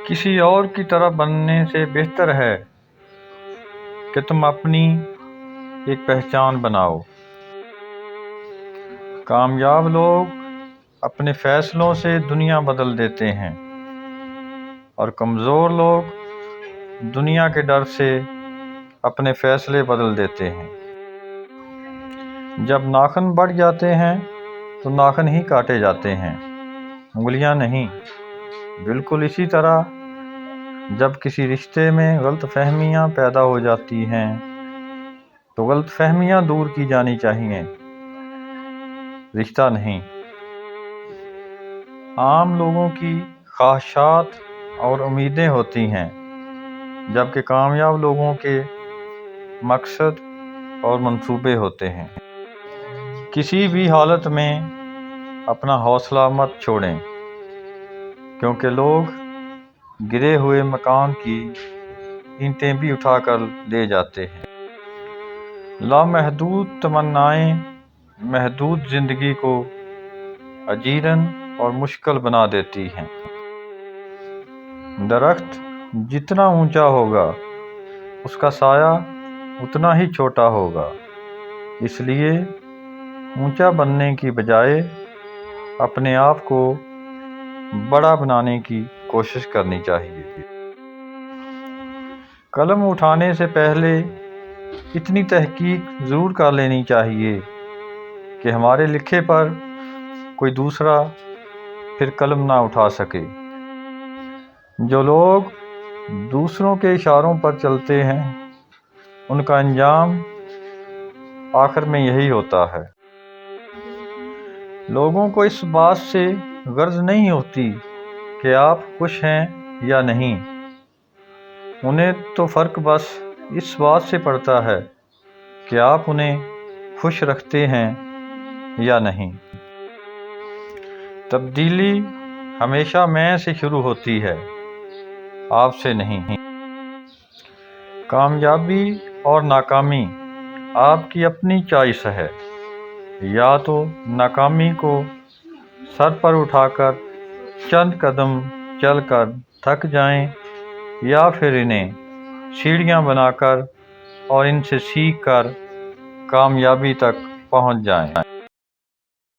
کسی اور کی طرح بننے سے بہتر ہے کہ تم اپنی ایک پہچان بناؤ۔ کامیاب لوگ اپنے فیصلوں سے دنیا بدل دیتے ہیں اور کمزور لوگ دنیا کے ڈر سے اپنے فیصلے بدل دیتے ہیں۔ جب ناخن بڑھ جاتے ہیں تو ناخن ہی کاٹے جاتے ہیں، انگلیاں نہیں۔ بالکل اسی طرح جب کسی رشتے میں غلط فہمیاں پیدا ہو جاتی ہیں تو غلط فہمیاں دور کی جانی چاہیے، رشتہ نہیں۔ عام لوگوں کی خواہشات اور امیدیں ہوتی ہیں، جبکہ کامیاب لوگوں کے مقصد اور منصوبے ہوتے ہیں۔ کسی بھی حالت میں اپنا حوصلہ مت چھوڑیں، کیونکہ لوگ گرے ہوئے مکان کی اینٹیں بھی اٹھا کر لے جاتے ہیں۔ لامحدود تمنائیں محدود زندگی کو اجیرن اور مشکل بنا دیتی ہیں۔ درخت جتنا اونچا ہوگا اس کا سایہ اتنا ہی چھوٹا ہوگا، اس لیے اونچا بننے کی بجائے اپنے آپ کو بڑا بنانے کی کوشش کرنی چاہیے۔ قلم اٹھانے سے پہلے اتنی تحقیق ضرور کر لینی چاہیے کہ ہمارے لکھے پر کوئی دوسرا پھر قلم نہ اٹھا سکے۔ جو لوگ دوسروں کے اشاروں پر چلتے ہیں ان کا انجام آخر میں یہی ہوتا ہے۔ لوگوں کو اس بات سے غرض نہیں ہوتی کہ آپ خوش ہیں یا نہیں، انہیں تو فرق بس اس بات سے پڑتا ہے کہ آپ انہیں خوش رکھتے ہیں یا نہیں۔ تبدیلی ہمیشہ میں سے شروع ہوتی ہے، آپ سے نہیں۔ کامیابی اور ناکامی آپ کی اپنی چوائس ہے، یا تو ناکامی کو سر پر اٹھا کر چند قدم چل کر تھک جائیں، یا پھر انہیں سیڑھیاں بنا کر اور ان سے سیکھ کر کامیابی تک پہنچ جائیں۔